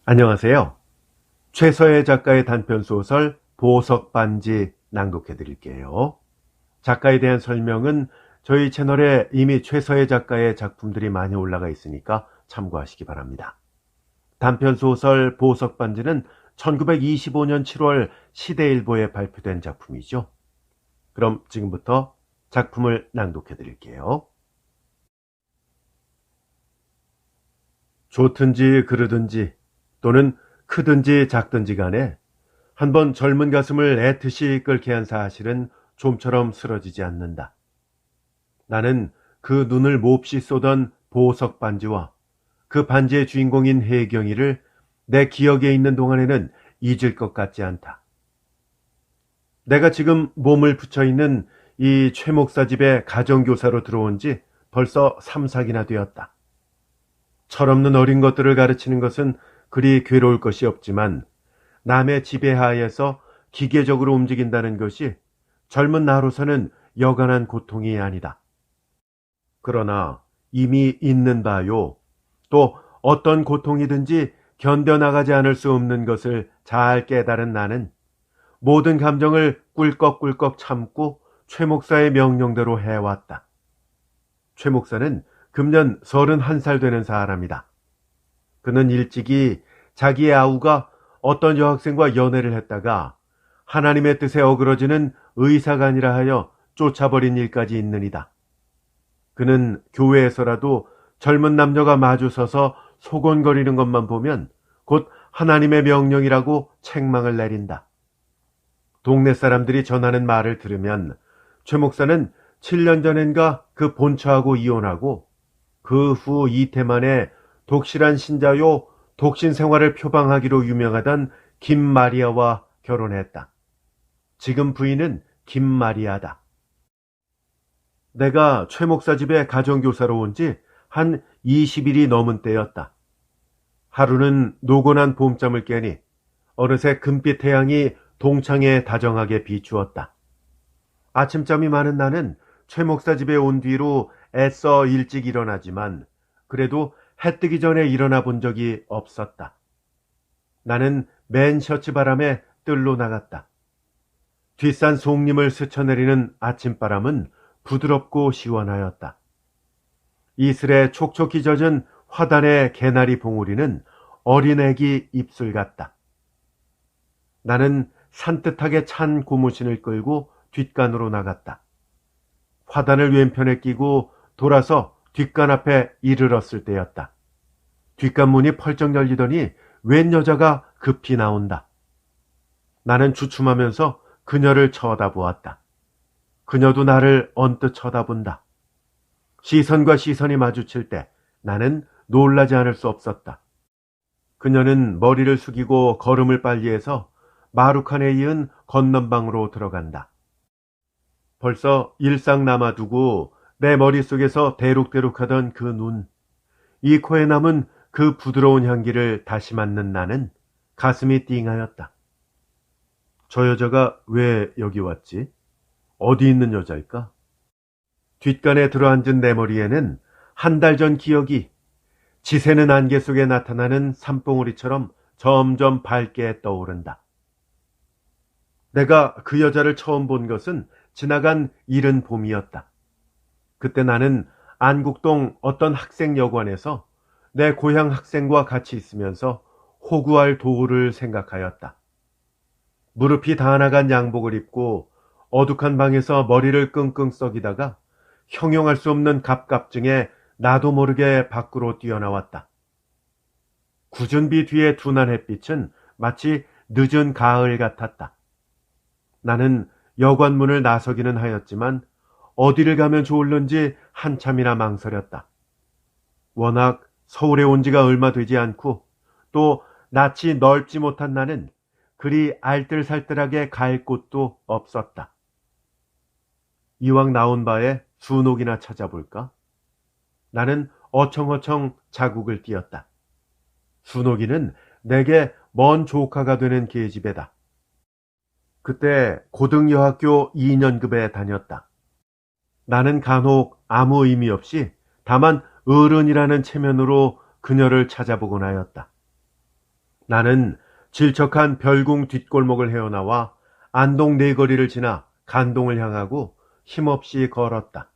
안녕하세요. 최서혜 작가의 단편소설 보석반지 낭독해 드릴게요. 작가에 대한 설명은 저희 채널에 이미 최서혜 작가의 작품들이 많이 올라가 있으니까 참고하시기 바랍니다. 단편소설 보석반지는 1925년 7월 시대일보에 발표된 작품이죠. 그럼 지금부터 작품을 낭독해 드릴게요. 좋든지 그르든지 또는 크든지 작든지 간에 한번 젊은 가슴을 애듯이 끓게 한 사실은 좀처럼 쓰러지지 않는다. 나는 그 눈을 몹시 쏘던 보석 반지와 그 반지의 주인공인 혜경이를 내 기억에 있는 동안에는 잊을 것 같지 않다. 내가 지금 몸을 붙여 있는 이 최 목사 집에 가정교사로 들어온 지 벌써 3, 4기나 되었다. 철없는 어린 것들을 가르치는 것은 그리 괴로울 것이 없지만 남의 지배하에서 기계적으로 움직인다는 것이 젊은 나로서는 여간한 고통이 아니다. 그러나 이미 있는 바요. 또 어떤 고통이든지 견뎌나가지 않을 수 없는 것을 잘 깨달은 나는 모든 감정을 꿀꺽꿀꺽 참고 최 목사의 명령대로 해왔다. 최 목사는 금년 31살 되는 사람이다. 그는 일찍이 자기의 아우가 어떤 여학생과 연애를 했다가 하나님의 뜻에 어그러지는 의사가 아니라 하여 쫓아버린 일까지 있느니다. 그는 교회에서라도 젊은 남녀가 마주서서 소곤거리는 것만 보면 곧 하나님의 명령이라고 책망을 내린다. 동네 사람들이 전하는 말을 들으면 최 목사는 7년 전엔가 그 본처하고 이혼하고 그 후 이태 만에 독실한 신자요 독신 생활을 표방하기로 유명하던 김마리아와 결혼했다. 지금 부인은 김마리아다. 내가 최 목사 집에 가정교사로 온 지 한 20일이 넘은 때였다. 하루는 노곤한 봄잠을 깨니 어느새 금빛 태양이 동창에 다정하게 비추었다. 아침잠이 많은 나는 최 목사 집에 온 뒤로 애써 일찍 일어나지만 그래도 해 뜨기 전에 일어나 본 적이 없었다. 나는 맨 셔츠 바람에 뜰로 나갔다. 뒷산 송림을 스쳐내리는 아침바람은 부드럽고 시원하였다. 이슬에 촉촉히 젖은 화단의 개나리 봉우리는 어린 애기 입술 같다. 나는 산뜻하게 찬 고무신을 끌고 뒷간으로 나갔다. 화단을 왼편에 끼고 돌아서 뒷간 앞에 이르렀을 때였다. 뒷간 문이 펄쩍 열리더니 웬 여자가 급히 나온다. 나는 주춤하면서 그녀를 쳐다보았다. 그녀도 나를 언뜻 쳐다본다. 시선과 시선이 마주칠 때 나는 놀라지 않을 수 없었다. 그녀는 머리를 숙이고 걸음을 빨리 해서 마루칸에 이은 건넌방으로 들어간다. 벌써 일상 남아두고 내 머릿속에서 대룩대룩하던 그 눈, 이 코에 남은 그 부드러운 향기를 다시 맡는 나는 가슴이 띵하였다. 저 여자가 왜 여기 왔지? 어디 있는 여자일까? 뒷간에 들어앉은 내 머리에는 한 달 전 기억이 지새는 안개 속에 나타나는 산봉우리처럼 점점 밝게 떠오른다. 내가 그 여자를 처음 본 것은 지나간 이른 봄이었다. 그때 나는 안국동 어떤 학생여관에서 내 고향 학생과 같이 있으면서 호구할 도우를 생각하였다. 무릎이 다 나간 양복을 입고 어둑한 방에서 머리를 끙끙 썩이다가 형용할 수 없는 갑갑증에 나도 모르게 밖으로 뛰어나왔다. 굳은 비 뒤에 둔한 햇빛은 마치 늦은 가을 같았다. 나는 여관문을 나서기는 하였지만 어디를 가면 좋을는지 한참이나 망설였다. 워낙 서울에 온 지가 얼마 되지 않고 또 낯이 넓지 못한 나는 그리 알뜰살뜰하게 갈 곳도 없었다. 이왕 나온 바에 순옥이나 찾아볼까? 나는 어청어청 자국을 띄었다. 순옥이는 내게 먼 조카가 되는 계집애다. 그때 고등여학교 2년급에 다녔다. 나는 간혹 아무 의미 없이 다만 어른이라는 체면으로 그녀를 찾아보곤 하였다. 나는 질척한 별궁 뒷골목을 헤어나와 안동 내거리를 지나 간동을 향하고 힘없이 걸었다.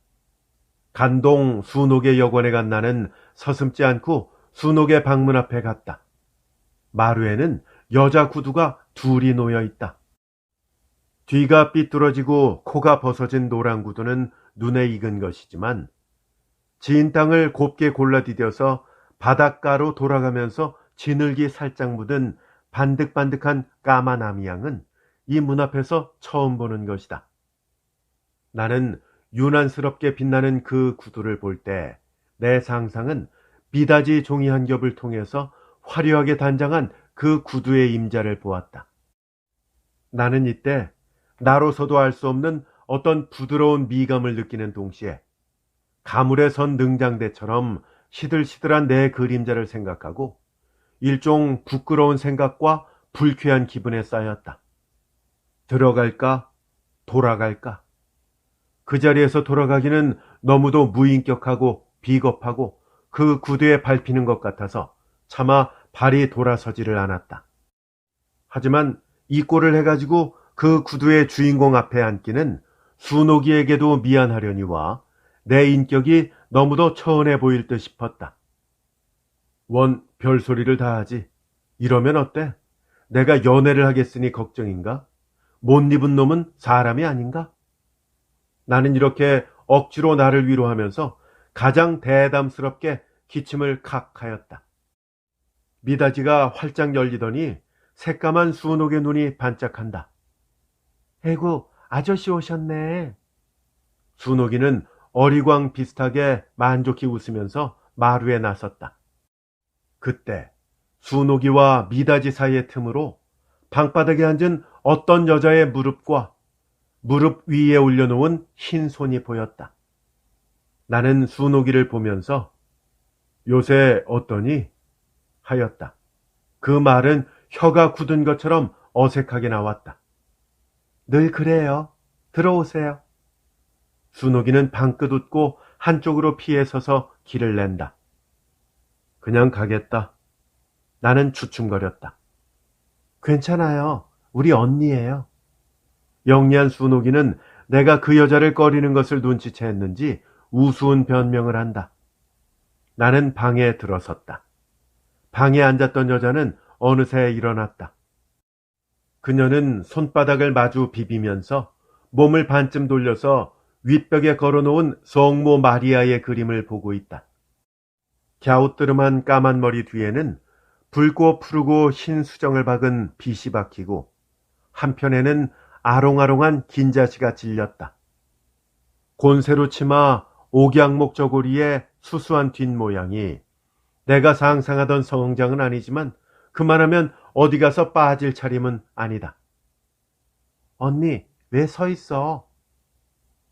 간동 순옥의 여관에 간 나는 서슴지 않고 순옥의 방문 앞에 갔다. 마루에는 여자 구두가 둘이 놓여 있다. 뒤가 삐뚤어지고 코가 벗어진 노란 구두는 눈에 익은 것이지만 지인 땅을 곱게 골라디뎌서 바닷가로 돌아가면서 진흙이 살짝 묻은 반득반득한 까만 아미양은 이 문 앞에서 처음 보는 것이다. 나는 유난스럽게 빛나는 그 구두를 볼 때 내 상상은 미닫이 종이 한 겹을 통해서 화려하게 단장한 그 구두의 임자를 보았다. 나는 이때 나로서도 알 수 없는 어떤 부드러운 미감을 느끼는 동시에 가물에 선 능장대처럼 시들시들한 내 그림자를 생각하고 일종 부끄러운 생각과 불쾌한 기분에 쌓였다. 들어갈까? 돌아갈까? 그 자리에서 돌아가기는 너무도 무인격하고 비겁하고 그 구두에 밟히는 것 같아서 차마 발이 돌아서지를 않았다. 하지만 이 꼴을 해가지고 그 구두의 주인공 앞에 앉기는 순옥이에게도 미안하려니와 내 인격이 너무도 처은해 보일 듯 싶었다. 원 별소리를 다 하지. 이러면 어때? 내가 연애를 하겠으니 걱정인가? 못 입은 놈은 사람이 아닌가? 나는 이렇게 억지로 나를 위로하면서 가장 대담스럽게 기침을 칵 하였다. 미닫이가 활짝 열리더니 새까만 순옥의 눈이 반짝한다. 에구, 아저씨 오셨네. 순옥이는 어리광 비슷하게 만족히 웃으면서 마루에 나섰다. 그때 순옥이와 미닫이 사이의 틈으로 방바닥에 앉은 어떤 여자의 무릎과 무릎 위에 올려놓은 흰 손이 보였다. 나는 순옥이를 보면서 요새 어떠니? 하였다. 그 말은 혀가 굳은 것처럼 어색하게 나왔다. 늘 그래요. 들어오세요. 순옥이는 방긋 웃고 한쪽으로 피해 서서 길을 낸다. 그냥 가겠다. 나는 주춤거렸다. 괜찮아요. 우리 언니예요. 영리한 순옥이는 내가 그 여자를 꺼리는 것을 눈치챘는지 우스운 변명을 한다. 나는 방에 들어섰다. 방에 앉았던 여자는 어느새 일어났다. 그녀는 손바닥을 마주 비비면서 몸을 반쯤 돌려서 윗벽에 걸어놓은 성모 마리아의 그림을 보고 있다. 갸우뜨름한 까만 머리 뒤에는 붉고 푸르고 흰 수정을 박은 빗이 박히고 한편에는 아롱아롱한 긴자시가 질렸다. 곤세로 치마 옥양목 저고리의 수수한 뒷모양이 내가 상상하던 성장은 아니지만 그만하면 어디 가서 빠질 차림은 아니다. 언니, 왜 서 있어?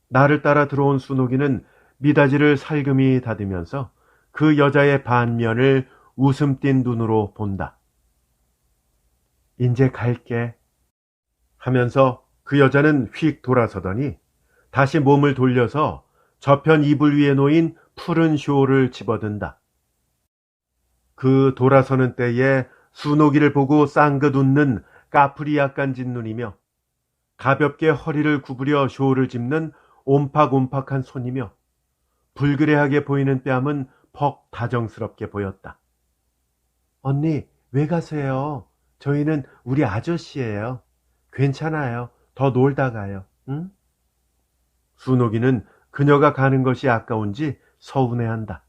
나를 따라 들어온 순옥이는 미닫이를 살금히 닫으면서 그 여자의 반면을 웃음 띤 눈으로 본다. 이제 갈게 하면서 그 여자는 휙 돌아서더니 다시 몸을 돌려서 저편 이불 위에 놓인 푸른 쇼를 집어든다. 그 돌아서는 때에 순옥이를 보고 쌍긋 웃는 까풀이 약간 진 눈이며 가볍게 허리를 구부려 쇼를 짚는 옴팍옴팍한 손이며 불그레하게 보이는 뺨은 퍽 다정스럽게 보였다. 언니, 왜 가세요? 저희는 우리 아저씨예요. 괜찮아요. 더 놀다 가요. 응? 순옥이는 그녀가 가는 것이 아까운지 서운해한다.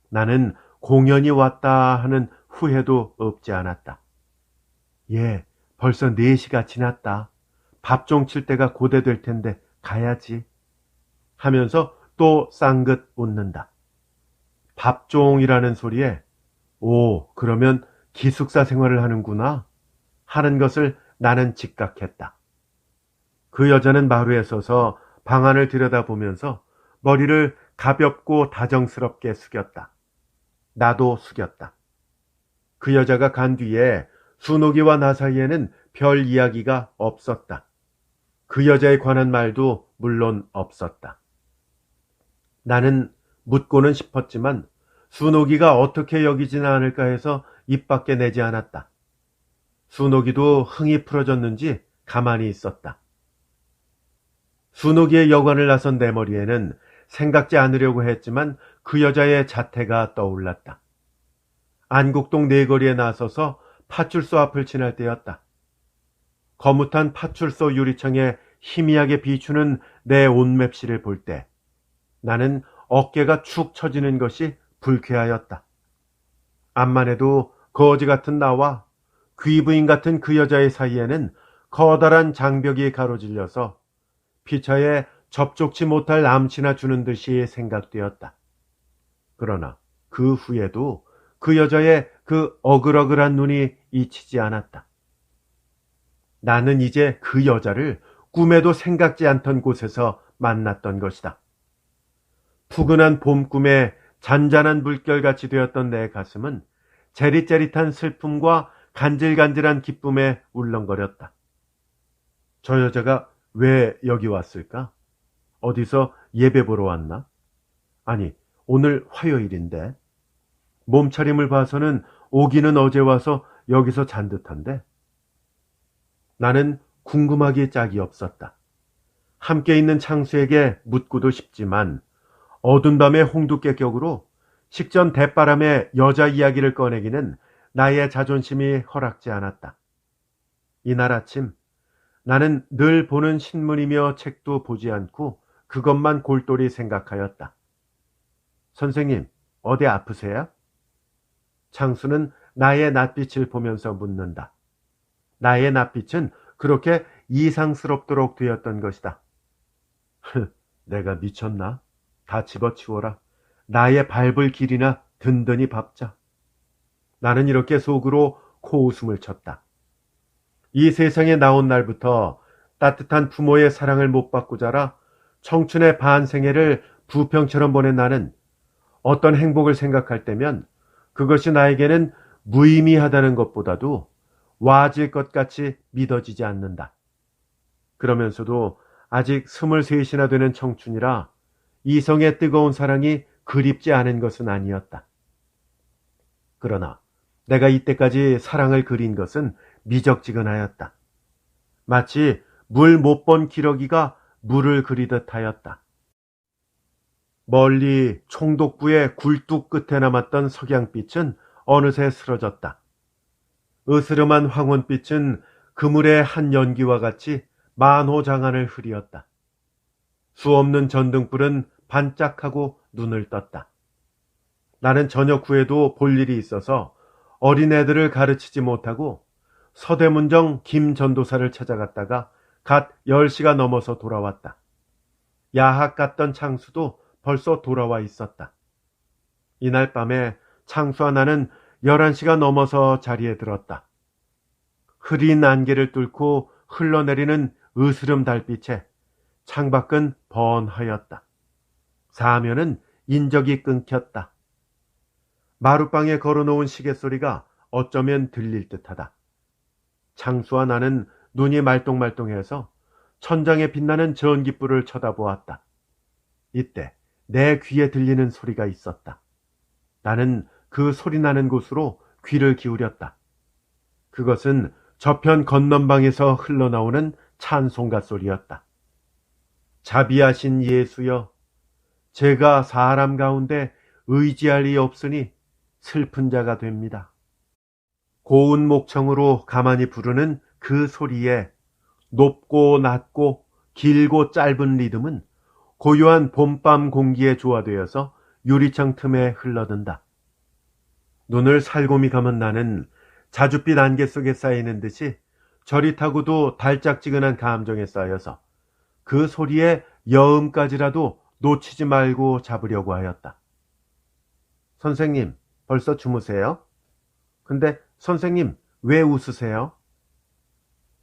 나는 공연이 왔다 하는 후회도 없지 않았다. 예, 벌써 4시가 지났다. 밥종 칠 때가 고대될 텐데 가야지. 하면서 또 쌍긋 웃는다. 밥종이라는 소리에 오, 그러면 기숙사 생활을 하는구나 하는 것을 나는 직각했다. 그 여자는 마루에 서서 방안을 들여다보면서 머리를 가볍고 다정스럽게 숙였다. 나도 숙였다. 그 여자가 간 뒤에 순옥이와 나 사이에는 별 이야기가 없었다. 그 여자에 관한 말도 물론 없었다. 나는 묻고는 싶었지만 순옥이가 어떻게 여기지는 않을까 해서 입 밖에 내지 않았다. 순옥이도 흥이 풀어졌는지 가만히 있었다. 순옥이의 여관을 나선 내 머리에는 생각지 않으려고 했지만 그 여자의 자태가 떠올랐다. 안국동 네거리에 나서서 파출소 앞을 지날 때였다. 거뭇한 파출소 유리창에 희미하게 비추는 내 옷맵시를 볼 때 나는 어깨가 축 처지는 것이 불쾌하였다. 암만 해도 거지 같은 나와 귀부인 같은 그 여자의 사이에는 커다란 장벽이 가로질려서 피차에 접촉치 못할 남치나 주는 듯이 생각되었다. 그러나 그 후에도 그 여자의 그 어글어글한 눈이 잊히지 않았다. 나는 이제 그 여자를 꿈에도 생각지 않던 곳에서 만났던 것이다. 푸근한 봄 꿈에 잔잔한 물결같이 되었던 내 가슴은 재릿재릿한 슬픔과 간질간질한 기쁨에 울렁거렸다. 저 여자가 왜 여기 왔을까? 어디서 예배 보러 왔나? 아니, 오늘 화요일인데. 몸차림을 봐서는 오기는 어제 와서 여기서 잔 듯한데. 나는 궁금하기 짝이 없었다. 함께 있는 창수에게 묻고도 싶지만 어두운 밤의 홍두깨격으로 식전 대바람에 여자 이야기를 꺼내기는 나의 자존심이 허락지 않았다. 이날 아침 나는 늘 보는 신문이며 책도 보지 않고 그것만 골똘히 생각하였다. 선생님, 어디 아프세요? 창수는 나의 낯빛을 보면서 묻는다. 나의 낯빛은 그렇게 이상스럽도록 되었던 것이다. 내가 미쳤나? 다 집어치워라. 나의 밟을 길이나 든든히 밟자. 나는 이렇게 속으로 코웃음을 쳤다. 이 세상에 나온 날부터 따뜻한 부모의 사랑을 못 받고 자라 청춘의 반생애를 부평처럼 보낸 나는 어떤 행복을 생각할 때면 그것이 나에게는 무의미하다는 것보다도 와질 것 같이 믿어지지 않는다. 그러면서도 아직 23이나 되는 청춘이라 이성의 뜨거운 사랑이 그립지 않은 것은 아니었다. 그러나 내가 이때까지 사랑을 그린 것은 미적지근하였다. 마치 물 못 본 기러기가 물을 그리듯 하였다. 멀리 총독부의 굴뚝 끝에 남았던 석양빛은 어느새 쓰러졌다. 으스름한 황혼빛은 그물의 한 연기와 같이 만호장안을 흐리었다. 수없는 전등불은 반짝하고 눈을 떴다. 나는 저녁 후에도 볼 일이 있어서 어린애들을 가르치지 못하고 서대문정 김 전도사를 찾아갔다가 갓 10시가 넘어서 돌아왔다. 야학 갔던 창수도 벌써 돌아와 있었다. 이날 밤에 창수와 나는 11시가 넘어서 자리에 들었다. 흐린 안개를 뚫고 흘러내리는 으스름 달빛에 창밖은 번하였다. 사면은 인적이 끊겼다. 마룻방에 걸어놓은 시계소리가 어쩌면 들릴 듯하다. 창수와 나는 눈이 말똥말똥해서 천장에 빛나는 전깃불을 쳐다보았다. 이때 내 귀에 들리는 소리가 있었다. 나는 그 소리 나는 곳으로 귀를 기울였다. 그것은 저편 건넌방에서 흘러나오는 찬송가 소리였다. 자비하신 예수여, 제가 사람 가운데 의지할 리 없으니 슬픈 자가 됩니다. 고운 목청으로 가만히 부르는 그 소리에 높고 낮고 길고 짧은 리듬은 고요한 봄밤 공기에 조화되어서 유리창 틈에 흘러든다. 눈을 살곰이 감은 나는 자줏빛 안개 속에 쌓이는 듯이 저릿하고도 달짝지근한 감정에 쌓여서 그 소리의 여음까지라도 놓치지 말고 잡으려고 하였다. 선생님, 벌써 주무세요? 근데 선생님, 왜 웃으세요?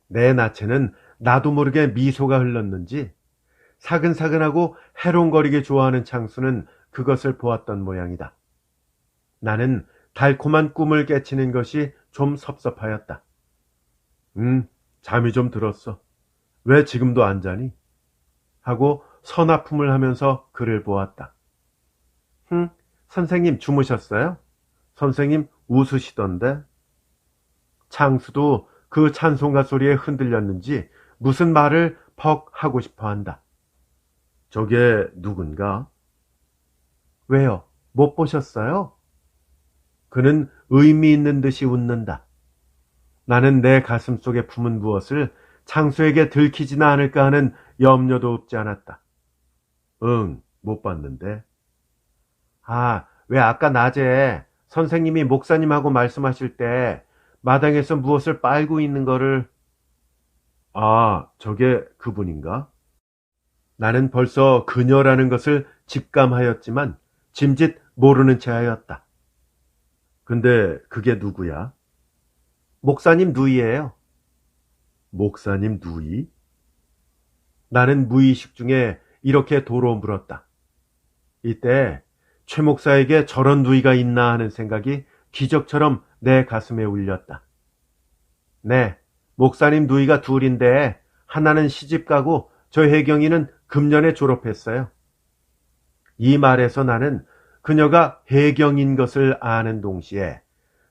내 낯에는 나도 모르게 미소가 흘렀는지 사근사근하고 해롱거리게 좋아하는 창수는 그것을 보았던 모양이다. 나는 달콤한 꿈을 깨치는 것이 좀 섭섭하였다. 잠이 좀 들었어. 왜 지금도 안 자니? 하고 서나품을 하면서 그를 보았다. 선생님 주무셨어요? 선생님 웃으시던데? 창수도 그 찬송가 소리에 흔들렸는지 무슨 말을 퍽 하고 싶어 한다. 저게 누군가? 왜요? 못 보셨어요? 그는 의미 있는 듯이 웃는다. 나는 내 가슴 속에 품은 무엇을 창수에게 들키지나 않을까 하는 염려도 없지 않았다. 응, 못 봤는데. 아, 왜 아까 낮에 선생님이 목사님하고 말씀하실 때 마당에서 무엇을 빨고 있는 거를... 아, 저게 그분인가? 나는 벌써 그녀라는 것을 직감하였지만 짐짓 모르는 채 하였다. 근데 그게 누구야? 목사님 누이예요. 목사님 누이? 나는 무의식 중에 이렇게 도로 물었다. 이때 최 목사에게 저런 누이가 있나 하는 생각이 기적처럼 내 가슴에 울렸다. 네, 목사님 누이가 둘인데 하나는 시집가고 저 혜경이는 금년에 졸업했어요. 이 말에서 나는 그녀가 혜경인 것을 아는 동시에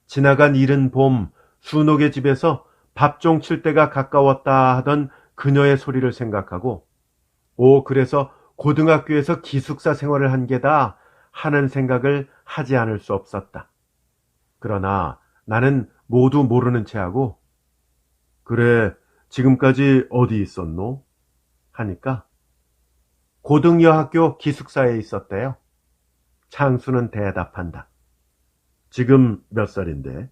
지나간 이른 봄 순옥의 집에서 밥종 칠 때가 가까웠다 하던 그녀의 소리를 생각하고 그래서 고등학교에서 기숙사 생활을 한 게다 하는 생각을 하지 않을 수 없었다. 그러나 나는 모두 모르는 채 하고 그래, 지금까지 어디 있었노? 하니까 고등여학교 기숙사에 있었대요. 창수는 대답한다. 지금 몇 살인데?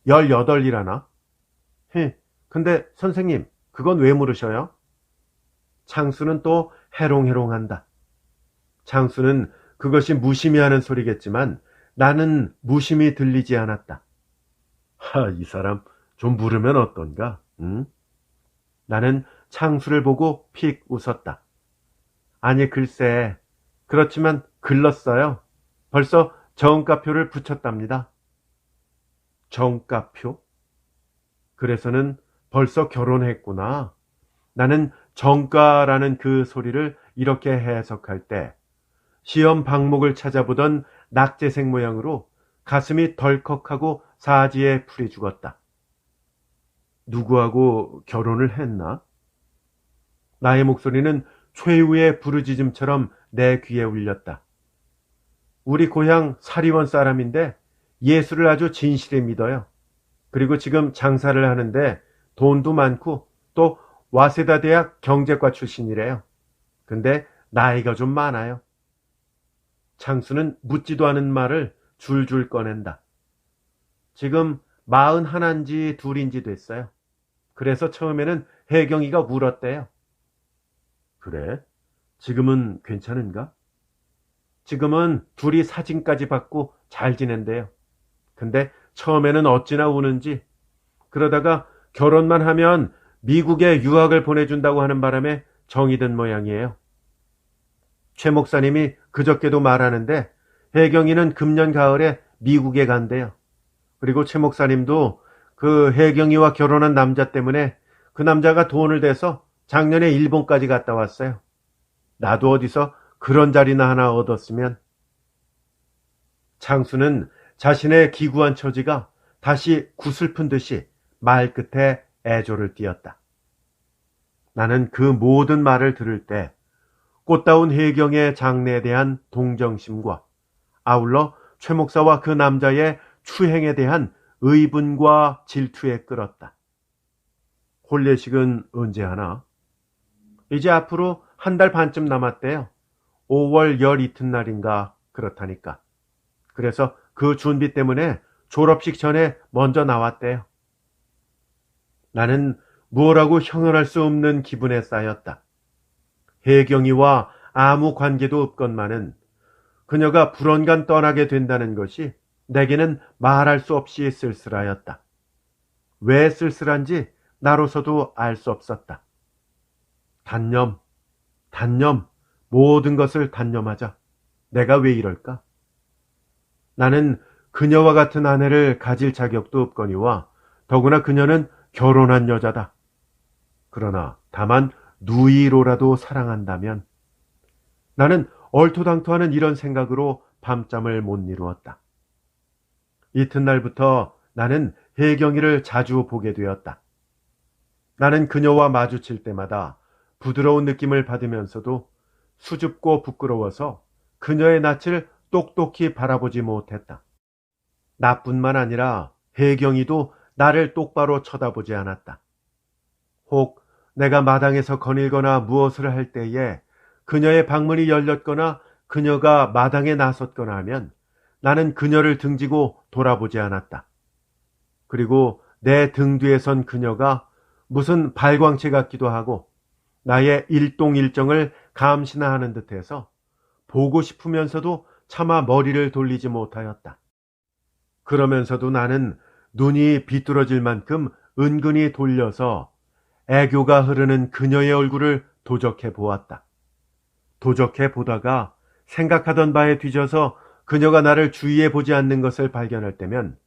18이라나? 근데 선생님, 그건 왜 물으셔요? 창수는 또 해롱해롱한다. 창수는 그것이 무심히 하는 소리겠지만 나는 무심히 들리지 않았다. 이 사람 좀 물으면 어떤가? 응? 나는 창수를 보고 픽 웃었다. 아니 글쎄, 그렇지만 글렀어요. 벌써 정가표를 붙였답니다. 정가표? 그래서는 벌써 결혼했구나. 나는 정가라는 그 소리를 이렇게 해석할 때 시험 방목을 찾아보던 낙제생 모양으로 가슴이 덜컥하고 사지에 풀이 죽었다. 누구하고 결혼을 했나? 나의 목소리는 최후의 부르짖음처럼 내 귀에 울렸다. 우리 고향 사리원 사람인데 예수를 아주 진실에 믿어요. 그리고 지금 장사를 하는데 돈도 많고 또 와세다 대학 경제과 출신이래요. 근데 나이가 좀 많아요. 창수는 묻지도 않은 말을 줄줄 꺼낸다. 지금 41인지 2인지 됐어요. 그래서 처음에는 혜경이가 울었대요. 그래? 지금은 괜찮은가? 지금은 둘이 사진까지 받고 잘 지낸대요. 근데 처음에는 어찌나 우는지 그러다가 결혼만 하면 미국에 유학을 보내준다고 하는 바람에 정이 든 모양이에요. 최 목사님이 그저께도 말하는데 혜경이는 금년 가을에 미국에 간대요. 그리고 최 목사님도 그 혜경이와 결혼한 남자 때문에 그 남자가 돈을 대서 작년에 일본까지 갔다 왔어요. 나도 어디서 그런 자리나 하나 얻었으면. 창수는 자신의 기구한 처지가 다시 구슬픈 듯이 말끝에 애조를 띄었다. 나는 그 모든 말을 들을 때 꽃다운 혜경의 장래에 대한 동정심과 아울러 최 목사와 그 남자의 추행에 대한 의분과 질투에 끌었다. 혼례식은 언제 하나? 이제 앞으로 1달 반쯤 남았대요. 5월 열 이튿날인가 그렇다니까. 그래서 그 준비 때문에 졸업식 전에 먼저 나왔대요. 나는 무엇라고 형언할 수 없는 기분에 쌓였다. 혜경이와 아무 관계도 없건만은 그녀가 불언간 떠나게 된다는 것이 내게는 말할 수 없이 쓸쓸하였다. 왜 쓸쓸한지 나로서도 알 수 없었다. 단념, 모든 것을 단념하자. 내가 왜 이럴까? 나는 그녀와 같은 아내를 가질 자격도 없거니와 더구나 그녀는 결혼한 여자다. 그러나 다만 누이로라도 사랑한다면 나는 얼토당토하는 이런 생각으로 밤잠을 못 이루었다. 이튿날부터 나는 혜경이를 자주 보게 되었다. 나는 그녀와 마주칠 때마다 부드러운 느낌을 받으면서도 수줍고 부끄러워서 그녀의 낯을 똑똑히 바라보지 못했다. 나뿐만 아니라 혜경이도 나를 똑바로 쳐다보지 않았다. 혹 내가 마당에서 거닐거나 무엇을 할 때에 그녀의 방문이 열렸거나 그녀가 마당에 나섰거나 하면 나는 그녀를 등지고 돌아보지 않았다. 그리고 내 등 뒤에 선 그녀가 무슨 발광체 같기도 하고 나의 일동일정을 감시나 하는 듯해서 보고 싶으면서도 차마 머리를 돌리지 못하였다. 그러면서도 나는 눈이 비뚤어질 만큼 은근히 돌려서 애교가 흐르는 그녀의 얼굴을 도적해 보았다. 도적해 보다가 생각하던 바에 뒤져서 그녀가 나를 주의해 보지 않는 것을 발견할 때면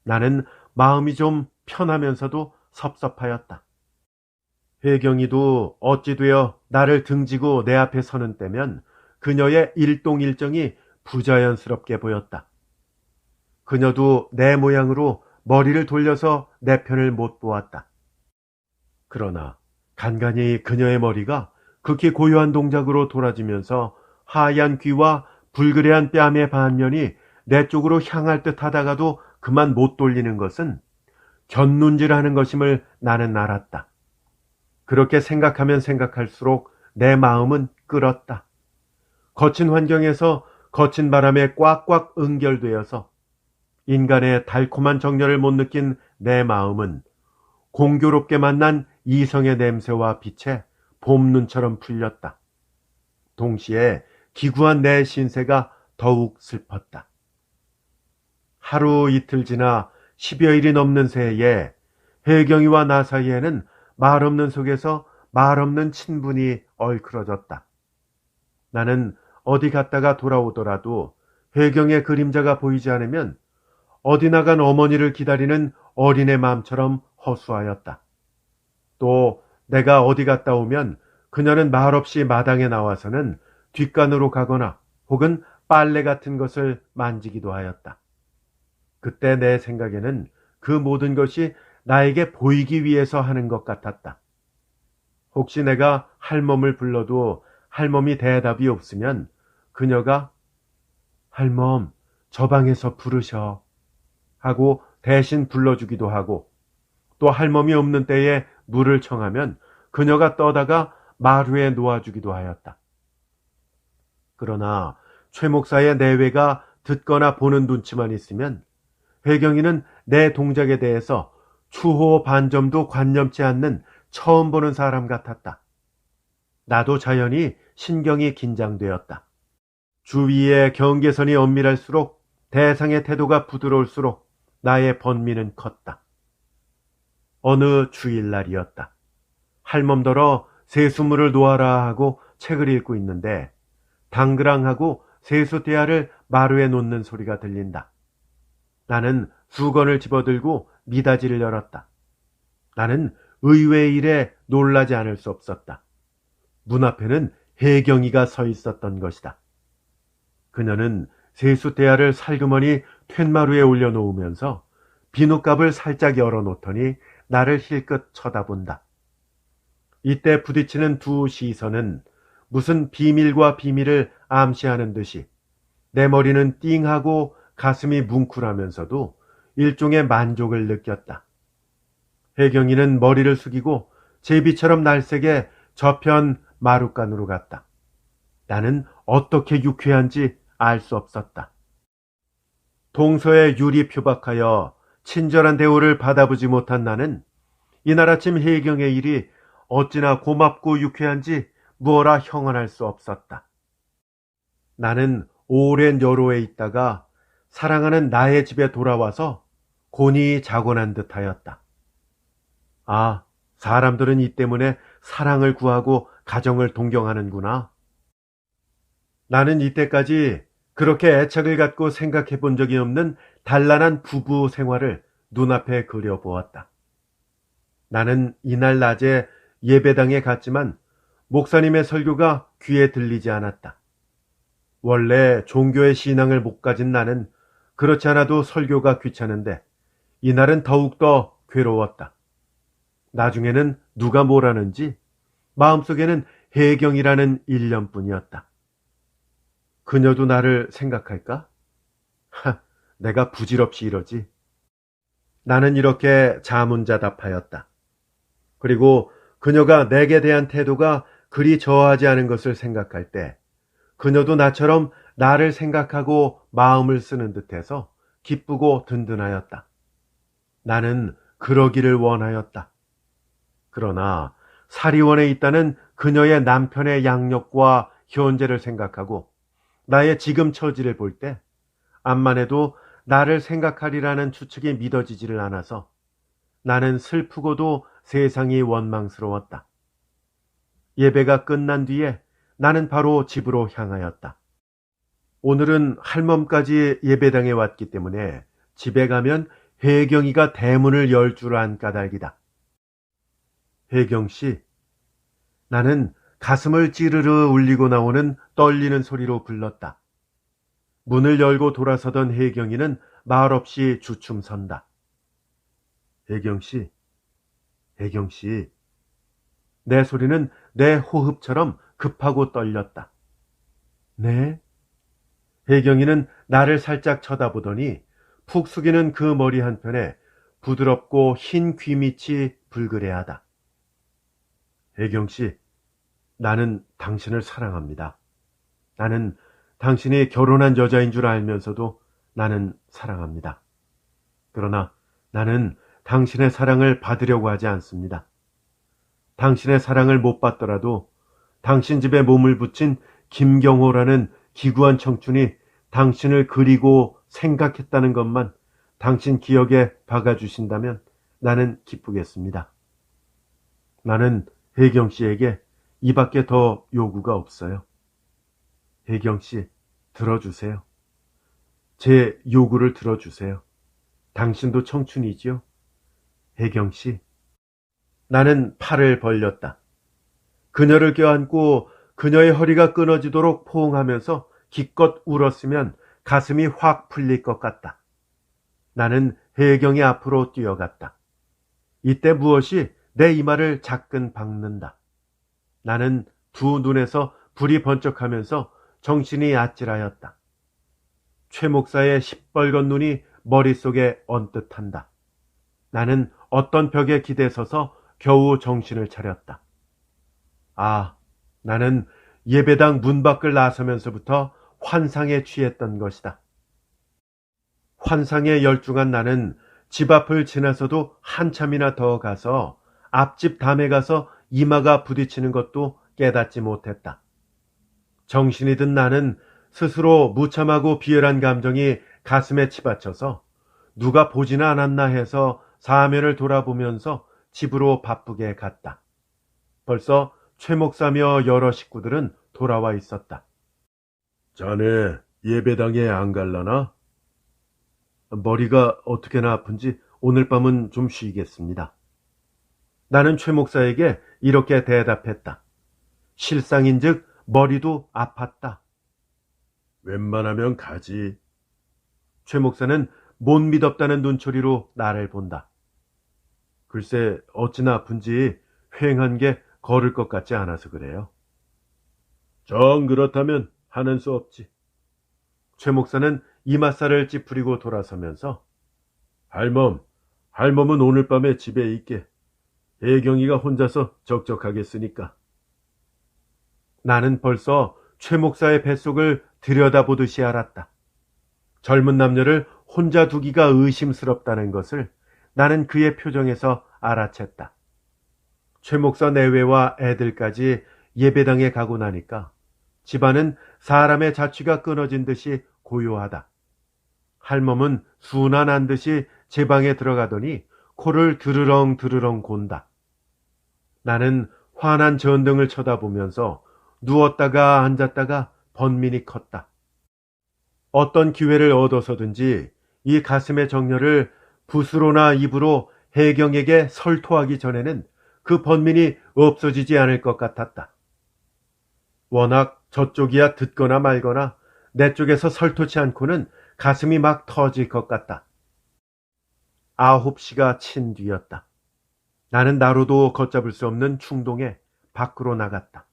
나는 마음이 좀 편하면서도 섭섭하였다. 혜경이도 어찌 되어 나를 등지고 내 앞에 서는 때면 그녀의 일동일정이 부자연스럽게 보였다. 그녀도 내 모양으로 머리를 돌려서 내 편을 못 보았다. 그러나 간간히 그녀의 머리가 극히 고요한 동작으로 돌아지면서 하얀 귀와 불그레한 뺨의 반면이 내 쪽으로 향할 듯 하다가도 그만 못 돌리는 것은 곁눈질하는 것임을 나는 알았다. 그렇게 생각하면 생각할수록 내 마음은 끓었다. 거친 환경에서 거친 바람에 꽉꽉 응결되어서 인간의 달콤한 정열을 못 느낀 내 마음은 공교롭게 만난 이성의 냄새와 빛에 봄눈처럼 풀렸다. 동시에 기구한 내 신세가 더욱 슬펐다. 하루 이틀 지나 10여일이 넘는 새에 혜경이와 나 사이에는 말없는 속에서 말없는 친분이 얼크러졌다. 나는 어디 갔다가 돌아오더라도 혜경의 그림자가 보이지 않으면 어디 나간 어머니를 기다리는 어린애 마음처럼 허수하였다. 또 내가 어디 갔다 오면 그녀는 말없이 마당에 나와서는 뒷간으로 가거나 혹은 빨래 같은 것을 만지기도 하였다. 그때 내 생각에는 그 모든 것이 나에게 보이기 위해서 하는 것 같았다. 혹시 내가 할멈을 불러도 할멈이 대답이 없으면 그녀가 할멈 저 방에서 부르셔 하고 대신 불러주기도 하고 또 할멈이 없는 때에 물을 청하면 그녀가 떠다가 마루에 놓아주기도 하였다. 그러나 최 목사의 내외가 듣거나 보는 눈치만 있으면 혜경이는 내 동작에 대해서 추호 반점도 관념치 않는 처음 보는 사람 같았다. 나도 자연히 신경이 긴장되었다. 주위의 경계선이 엄밀할수록 대상의 태도가 부드러울수록 나의 번민은 컸다. 어느 주일날이었다. 할멈더러 세수물을 놓아라 하고 책을 읽고 있는데 당그랑하고 세수대야를 마루에 놓는 소리가 들린다. 나는 수건을 집어들고 미닫이를 열었다. 나는 의외의 일에 놀라지 않을 수 없었다. 문 앞에는 혜경이가 서 있었던 것이다. 그녀는 세수대야를 살그머니 툇마루에 올려놓으면서 비누갑을 살짝 열어놓더니 나를 힐끗 쳐다본다. 이때 부딪히는 두 시선은 무슨 비밀과 비밀을 암시하는 듯이 내 머리는 띵하고 가슴이 뭉클하면서도 일종의 만족을 느꼈다. 혜경이는 머리를 숙이고 제비처럼 날쌔게 저편 마룻간으로 갔다. 나는 어떻게 유쾌한지 알 수 없었다. 동서에 유리 표박하여 친절한 대우를 받아보지 못한 나는 이날 아침 혜경의 일이 어찌나 고맙고 유쾌한지 무어라 형언할 수 없었다. 나는 오랜 여로에 있다가 사랑하는 나의 집에 돌아와서 곤히 자고 난 듯하였다. 아, 사람들은 이 때문에 사랑을 구하고 가정을 동경하는구나. 나는 이때까지 그렇게 애착을 갖고 생각해 본 적이 없는 단란한 부부 생활을 눈앞에 그려보았다. 나는 이날 낮에 예배당에 갔지만 목사님의 설교가 귀에 들리지 않았다. 원래 종교의 신앙을 못 가진 나는 그렇지 않아도 설교가 귀찮은데 이날은 더욱더 괴로웠다. 나중에는 누가 뭐라는지 마음속에는 혜경이라는 일념뿐이었다. 그녀도 나를 생각할까? 내가 부질없이 이러지. 나는 이렇게 자문자답하였다. 그리고 그녀가 내게 대한 태도가 그리 저하지 않은 것을 생각할 때 그녀도 나처럼 나를 생각하고 마음을 쓰는 듯해서 기쁘고 든든하였다. 나는 그러기를 원하였다. 그러나 사리원에 있다는 그녀의 남편의 양력과 현재를 생각하고 나의 지금 처지를 볼 때 암만 해도 나를 생각하리라는 추측이 믿어지지를 않아서 나는 슬프고도 세상이 원망스러웠다. 예배가 끝난 뒤에 나는 바로 집으로 향하였다. 오늘은 할멈까지 예배당에 왔기 때문에 집에 가면 혜경이가 대문을 열 줄 안 까닭이다. 혜경씨, 나는 가슴을 찌르르 울리고 나오는 떨리는 소리로 불렀다. 문을 열고 돌아서던 혜경이는 말없이 주춤 선다. 혜경씨, 혜경씨. 내 소리는 내 호흡처럼 급하고 떨렸다. 네? 혜경이는 나를 살짝 쳐다보더니 푹 숙이는 그 머리 한편에 부드럽고 흰 귀밑이 불그레하다. 혜경씨, 나는 당신을 사랑합니다. 나는 당신이 결혼한 여자인 줄 알면서도 나는 사랑합니다. 그러나 나는 당신의 사랑을 받으려고 하지 않습니다. 당신의 사랑을 못 받더라도 당신 집에 몸을 붙인 김경호라는 기구한 청춘이 당신을 그리고 생각했다는 것만 당신 기억에 박아주신다면 나는 기쁘겠습니다. 나는 혜경 씨에게 이밖에 더 요구가 없어요. 혜경 씨, 들어주세요. 제 요구를 들어주세요. 당신도 청춘이지요? 혜경 씨. 나는 팔을 벌렸다. 그녀를 껴안고 그녀의 허리가 끊어지도록 포옹하면서 기껏 울었으면 가슴이 확 풀릴 것 같다. 나는 혜경이 앞으로 뛰어갔다. 이때 무엇이 내 이마를 자끈 박는다. 나는 두 눈에서 불이 번쩍하면서 정신이 아찔하였다. 최 목사의 시뻘건 눈이 머릿속에 언뜻한다. 나는 어떤 벽에 기대서서 겨우 정신을 차렸다. 아, 나는 예배당 문 밖을 나서면서부터 환상에 취했던 것이다. 환상에 열중한 나는 집 앞을 지나서도 한참이나 더 가서 앞집 담에 가서 이마가 부딪히는 것도 깨닫지 못했다. 정신이 든 나는 스스로 무참하고 비열한 감정이 가슴에 치받쳐서 누가 보지는 않았나 해서 사면을 돌아보면서 집으로 바쁘게 갔다. 벌써 최 목사며 여러 식구들은 돌아와 있었다. 자네 예배당에 안 갈라나? 머리가 어떻게나 아픈지 오늘 밤은 좀 쉬겠습니다. 나는 최 목사에게 이렇게 대답했다. 실상인즉 머리도 아팠다. 웬만하면 가지. 최 목사는 못 믿었다는 눈초리로 나를 본다. 글쎄 어찌나 아픈지 휑한 게 걸을 것 같지 않아서 그래요. 정 그렇다면 하는 수 없지. 최 목사는 이맛살을 찌푸리고 돌아서면서 할멈은 오늘 밤에 집에 있게. 혜경이가 혼자서 적적하겠으니까. 나는 벌써 최 목사의 뱃속을 들여다보듯이 알았다. 젊은 남녀를 혼자 두기가 의심스럽다는 것을 나는 그의 표정에서 알아챘다. 최 목사 내외와 애들까지 예배당에 가고 나니까 집안은 사람의 자취가 끊어진 듯이 고요하다. 할멈은 순환한 듯이 제 방에 들어가더니 코를 드르렁 드르렁 곤다. 나는 환한 전등을 쳐다보면서 누웠다가 앉았다가 번민이 컸다. 어떤 기회를 얻어서든지 이 가슴의 정열을 붓으로나 입으로 혜경에게 설토하기 전에는 그 번민이 없어지지 않을 것 같았다. 워낙 저쪽이야 듣거나 말거나 내 쪽에서 설토치 않고는 가슴이 막 터질 것 같다. 9시가 친 뒤였다. 나는 나로도 걷잡을 수 없는 충동에 밖으로 나갔다.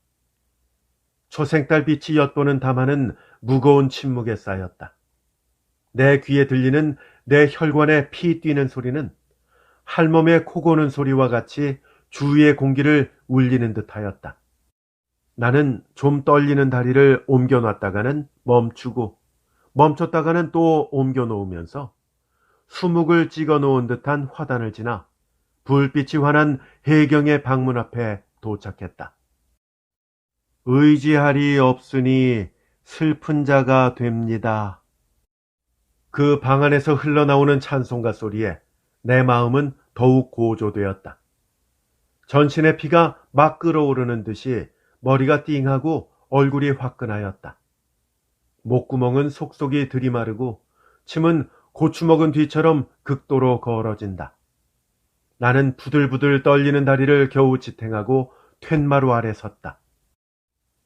초생달 빛이 엿보는 담화는 무거운 침묵에 쌓였다. 내 귀에 들리는 내 혈관에 피 뛰는 소리는 할멈의 코 고는 소리와 같이 주위의 공기를 울리는 듯하였다. 나는 좀 떨리는 다리를 옮겨놨다가는 멈추고 멈췄다가는 또 옮겨놓으면서 수묵을 찍어놓은 듯한 화단을 지나 불빛이 환한 해경의 방문 앞에 도착했다. 의지할이 없으니 슬픈 자가 됩니다. 그 방 안에서 흘러나오는 찬송가 소리에 내 마음은 더욱 고조되었다. 전신의 피가 막 끓어오르는 듯이 머리가 띵하고 얼굴이 화끈하였다. 목구멍은 속속이 들이마르고 침은 고추 먹은 뒤처럼 극도로 걸어진다. 나는 부들부들 떨리는 다리를 겨우 지탱하고 툇마루 아래 섰다.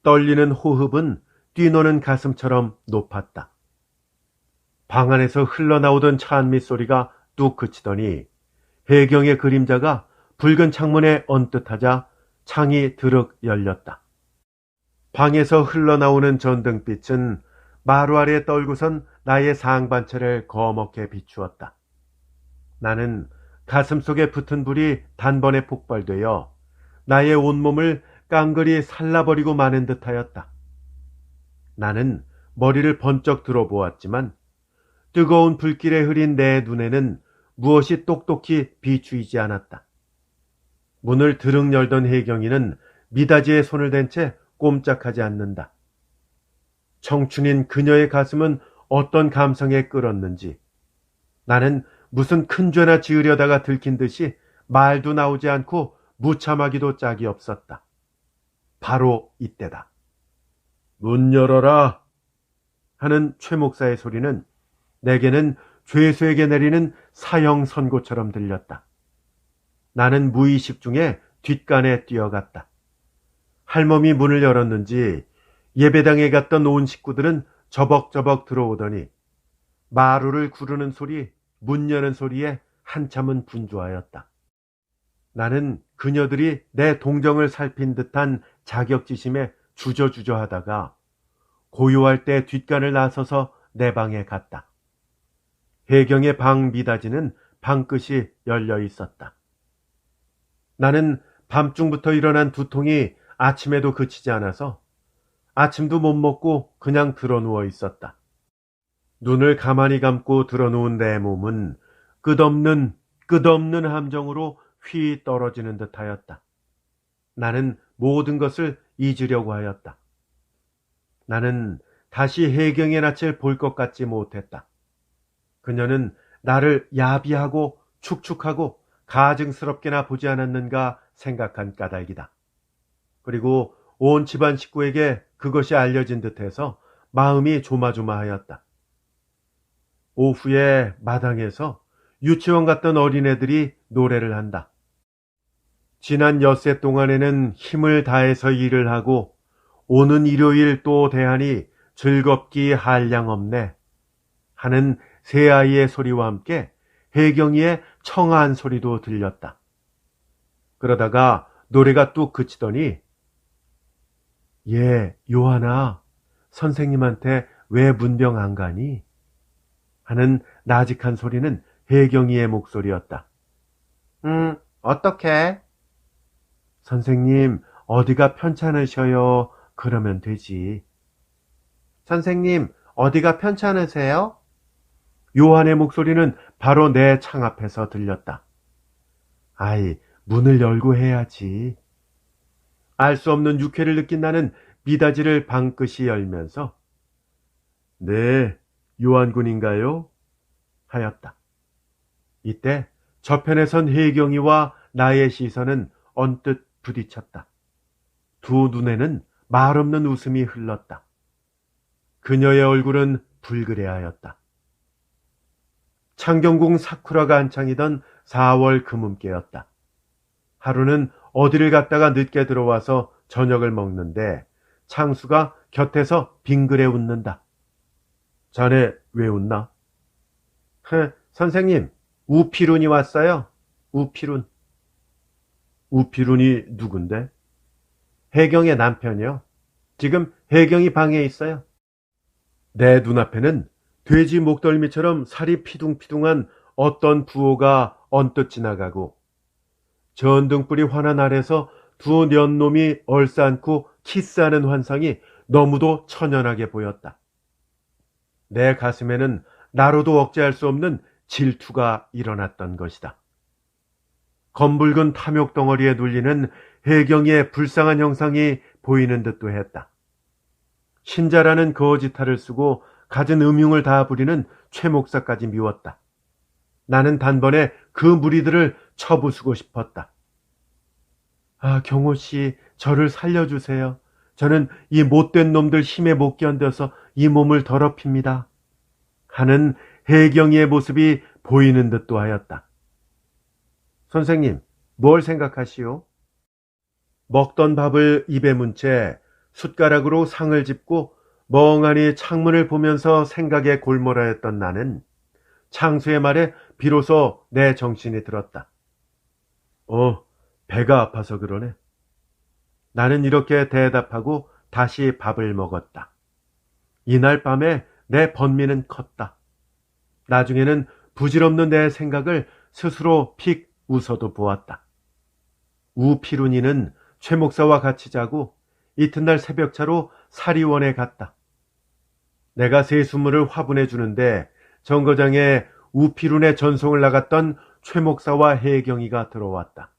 떨리는 호흡은 뛰노는 가슴처럼 높았다. 방 안에서 흘러나오던 찬미 소리가 뚝 그치더니 해경의 그림자가 붉은 창문에 언뜻하자 창이 드륵 열렸다. 방에서 흘러나오는 전등빛은 마루 아래 떨고선 나의 상반체를 거먹게 비추었다. 나는 가슴속에 붙은 불이 단번에 폭발되어 나의 온몸을 깡그리 살라버리고 마는 듯하였다. 나는 머리를 번쩍 들어보았지만 뜨거운 불길에 흐린 내 눈에는 무엇이 똑똑히 비추이지 않았다. 문을 드릉 열던 혜경이는 미닫이에 손을 댄 채 꼼짝하지 않는다. 청춘인 그녀의 가슴은 어떤 감성에 끌었는지 나는 무슨 큰 죄나 지으려다가 들킨 듯이 말도 나오지 않고 무참하기도 짝이 없었다. 바로 이때다. 문 열어라 하는 최 목사의 소리는 내게는 죄수에게 내리는 사형 선고처럼 들렸다. 나는 무의식 중에 뒷간에 뛰어갔다. 할멈이 문을 열었는지 예배당에 갔던 온 식구들은 저벅저벅 들어오더니 마루를 구르는 소리, 문 여는 소리에 한참은 분주하였다. 나는 그녀들이 내 동정을 살핀 듯한 자격지심에 주저주저 하다가 고요할 때 뒷간을 나서서 내 방에 갔다. 혜경의 방 미닫이는 방끝이 열려 있었다. 나는 밤중부터 일어난 두통이 아침에도 그치지 않아서 아침도 못 먹고 그냥 드러누워 있었다. 눈을 가만히 감고 드러누운 내 몸은 끝없는 함정으로 휘 떨어지는 듯하였다. 나는 모든 것을 잊으려고 하였다. 나는 다시 혜경의 낯을 볼 것 같지 못했다. 그녀는 나를 야비하고 축축하고 가증스럽게나 보지 않았는가 생각한 까닭이다. 그리고 온 집안 식구에게 그것이 알려진 듯해서 마음이 조마조마하였다. 오후에 마당에서 유치원 갔던 어린애들이 노래를 한다. 지난 엿새 동안에는 힘을 다해서 일을 하고 오는 일요일 또 대하니 즐겁기 한량없네 하는 새 아이의 소리와 함께 혜경이의 청아한 소리도 들렸다. 그러다가 노래가 뚝 그치더니 요하나 선생님한테 왜 문병 안 가니? 하는 나직한 소리는 혜경이의 목소리였다. 어떻게? 선생님 어디가 편찮으셔요? 그러면 되지. 선생님 어디가 편찮으세요? 요한의 목소리는 바로 내 창 앞에서 들렸다. 아이, 문을 열고 해야지. 알 수 없는 유쾌를 느낀 나는 미닫이를 방긋이 열면서 네, 요한군인가요? 하였다. 이때 저편에 선 혜경이와 나의 시선은 언뜻 부딪혔다. 두 눈에는 말없는 웃음이 흘렀다. 그녀의 얼굴은 불그레하였다. 창경궁 사쿠라가 한창이던 4월 금음께였다. 하루는 어디를 갔다가 늦게 들어와서 저녁을 먹는데 창수가 곁에서 빙그레 웃는다. 자네 왜 웃나? 선생님, 우피룬이 왔어요. 우피룬. 우피룬이 누군데? 혜경의 남편이요. 지금 혜경이 방에 있어요. 내 눈앞에는 돼지 목덜미처럼 살이 피둥피둥한 어떤 부호가 언뜻 지나가고 전등불이 환한 아래서 두 년놈이 얼싸안고 키스하는 환상이 너무도 천연하게 보였다. 내 가슴에는 나로도 억제할 수 없는 질투가 일어났던 것이다. 검붉은 탐욕 덩어리에 눌리는 혜경이의 불쌍한 형상이 보이는 듯도 했다. 신자라는 거짓말을 쓰고 갖은 음흉을 다 부리는 최 목사까지 미웠다. 나는 단번에 그 무리들을 쳐부수고 싶었다. 아, 경호씨, 저를 살려주세요. 저는 이 못된 놈들 힘에 못 견뎌서 이 몸을 더럽힙니다. 하는 혜경이의 모습이 보이는 듯도 하였다. 선생님, 뭘 생각하시오? 먹던 밥을 입에 문 채 숟가락으로 상을 짚고 멍하니 창문을 보면서 생각에 골몰하였던 나는 창수의 말에 비로소 내 정신이 들었다. 배가 아파서 그러네. 나는 이렇게 대답하고 다시 밥을 먹었다. 이날 밤에 내 번민은 컸다. 나중에는 부질없는 내 생각을 스스로 픽 웃어도 보았다. 우피룬이는 최 목사와 같이 자고 이튿날 새벽차로 사리원에 갔다. 내가 세수물을 화분해 주는데 정거장에 우피룬의 전송을 나갔던 최 목사와 혜경이가 들어왔다.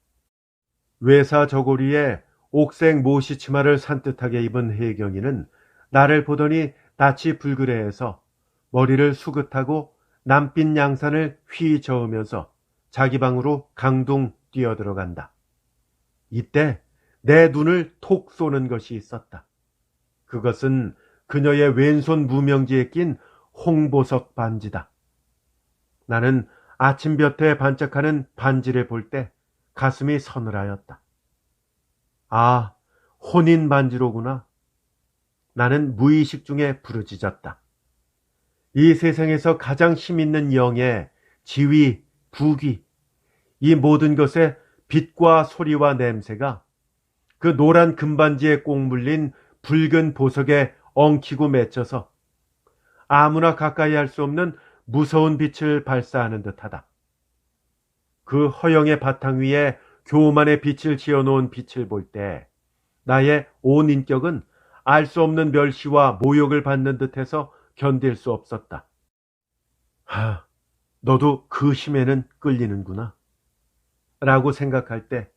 외사 저고리에 옥색 모시 치마를 산뜻하게 입은 혜경이는 나를 보더니 낯이 불그레해서 머리를 수긋하고 남빛 양산을 휘 저으면서 자기 방으로 강둥 뛰어들어간다. 이때 내 눈을 톡 쏘는 것이 있었다. 그것은 그녀의 왼손 무명지에 낀 홍보석 반지다. 나는 아침볕에 반짝하는 반지를 볼 때 가슴이 서늘하였다. 아, 혼인 반지로구나. 나는 무의식 중에 부르짖었다. 이 세상에서 가장 힘있는 영의 지위, 부귀, 이 모든 것의 빛과 소리와 냄새가 그 노란 금반지에 꼭 물린 붉은 보석에 엉키고 맺혀서 아무나 가까이 할 수 없는 무서운 빛을 발사하는 듯하다. 그 허영의 바탕 위에 교만의 빛을 지어놓은 빛을 볼 때 나의 온 인격은 알 수 없는 멸시와 모욕을 받는 듯해서 견딜 수 없었다. 너도 그 힘에는 끌리는구나. 라고 생각할 때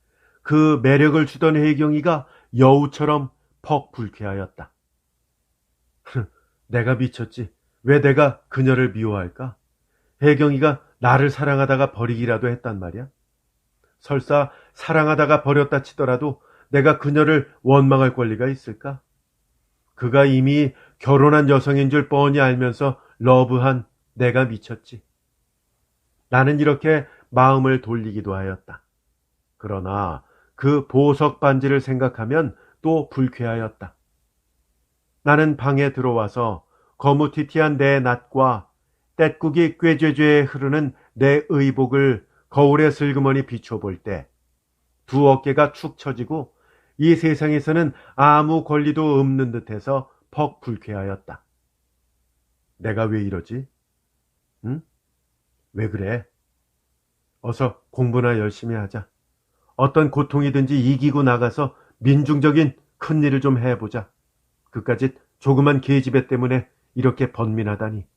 그 매력을 주던 혜경이가 여우처럼 퍽 불쾌하였다. 내가 미쳤지. 왜 내가 그녀를 미워할까? 혜경이가 나를 사랑하다가 버리기라도 했단 말이야. 설사 사랑하다가 버렸다 치더라도 내가 그녀를 원망할 권리가 있을까? 그가 이미 결혼한 여성인 줄 뻔히 알면서 러브한 내가 미쳤지. 나는 이렇게 마음을 돌리기도 하였다. 그러나 그 보석 반지를 생각하면 또 불쾌하였다. 나는 방에 들어와서 거무튀튀한 내 낫과 떼국이 꾀죄죄 흐르는 내 의복을 거울에 슬그머니 비춰볼 때 두 어깨가 축 처지고 이 세상에서는 아무 권리도 없는 듯해서 퍽 불쾌하였다. 내가 왜 이러지? 응? 왜 그래? 어서 공부나 열심히 하자. 어떤 고통이든지 이기고 나가서 민중적인 큰 일을 좀 해보자. 그까짓 조그만 계집애 때문에 이렇게 번민하다니.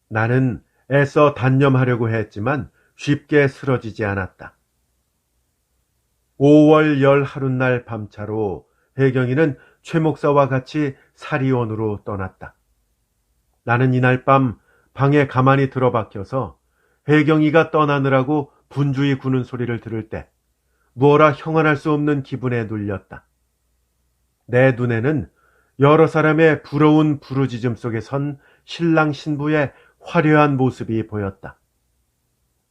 나는 애써 단념하려고 했지만 쉽게 쓰러지지 않았다. 5월 열 하룻날 밤차로 혜경이는 최 목사와 같이 사리원으로 떠났다. 나는 이날 밤 방에 가만히 들어박혀서 혜경이가 떠나느라고 분주히 구는 소리를 들을 때 무어라 형언할 수 없는 기분에 눌렸다. 내 눈에는 여러 사람의 부러운 부르짖음 속에 선 신랑 신부의 화려한 모습이 보였다.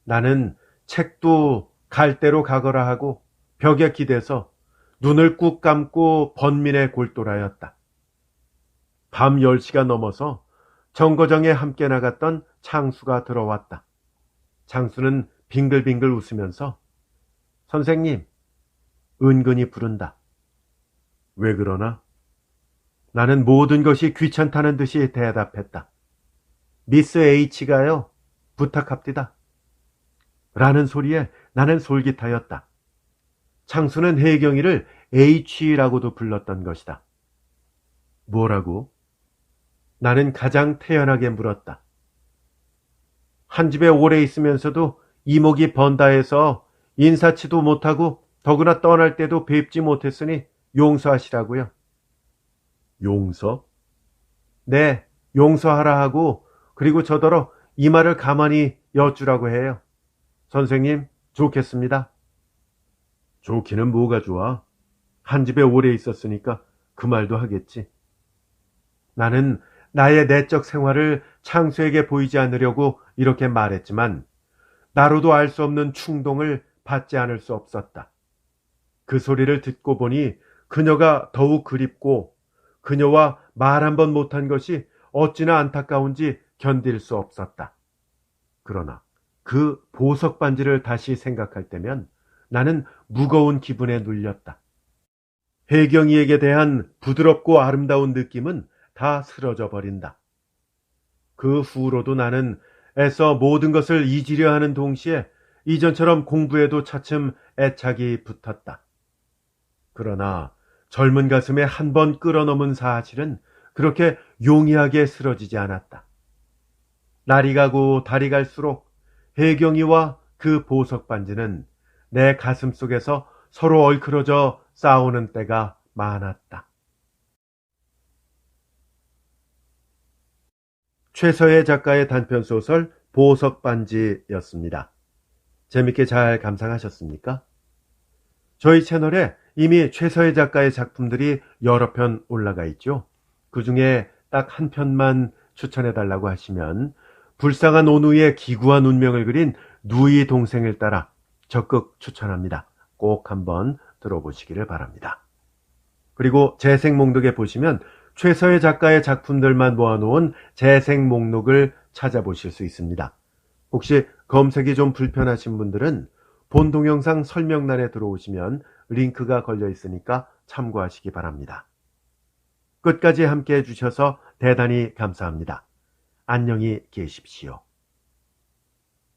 나는 책도 갈대로 가거라 하고 벽에 기대서 눈을 꾹 감고 번민에 골똘하였다. 밤 10시가 넘어서 정거장에 함께 나갔던 창수가 들어왔다. 장수는 빙글빙글 웃으면서 선생님, 은근히 부른다. 왜 그러나? 나는 모든 것이 귀찮다는 듯이 대답했다. 미스 H가요, 부탁합디다. 라는 소리에 나는 솔깃하였다. 창수는 혜경이를 H라고도 불렀던 것이다. 뭐라고? 나는 가장 태연하게 물었다. 한 집에 오래 있으면서도 이목이 번다 해서 인사치도 못하고 더구나 떠날 때도 뵙지 못했으니 용서하시라고요. 용서? 네, 용서하라 하고 그리고 저더러 이 말을 가만히 여쭈라고 해요. 선생님, 좋겠습니다. 좋기는 뭐가 좋아? 한 집에 오래 있었으니까 그 말도 하겠지. 나는 나의 내적 생활을 창수에게 보이지 않으려고 이렇게 말했지만 나로도 알 수 없는 충동을 받지 않을 수 없었다. 그 소리를 듣고 보니 그녀가 더욱 그립고 그녀와 말 한 번 못한 것이 어찌나 안타까운지 견딜 수 없었다. 그러나 그 보석 반지를 다시 생각할 때면 나는 무거운 기분에 눌렸다. 혜경이에게 대한 부드럽고 아름다운 느낌은 다 쓰러져 버린다. 그 후로도 나는 애써 모든 것을 잊으려 하는 동시에 이전처럼 공부에도 차츰 애착이 붙었다. 그러나 젊은 가슴에 한 번 끌어넘은 사실은 그렇게 용이하게 쓰러지지 않았다. 날이 가고 달이 갈수록 혜경이와 그 보석 반지는 내 가슴 속에서 서로 얽혀져 싸우는 때가 많았다. 최서혜 작가의 단편소설 보석 반지였습니다. 재밌게 잘 감상하셨습니까? 저희 채널에 이미 최서혜 작가의 작품들이 여러 편 올라가 있죠. 그 중에 딱 한 편만 추천해달라고 하시면 불쌍한 오누이의 기구한 운명을 그린 누이 동생을 따라 적극 추천합니다. 꼭 한번 들어보시기를 바랍니다. 그리고 재생 목록에 보시면 최서혜 작가의 작품들만 모아놓은 재생 목록을 찾아보실 수 있습니다. 혹시 검색이 좀 불편하신 분들은 본 동영상 설명란에 들어오시면 링크가 걸려 있으니까 참고하시기 바랍니다. 끝까지 함께 해주셔서 대단히 감사합니다. 안녕히 계십시오.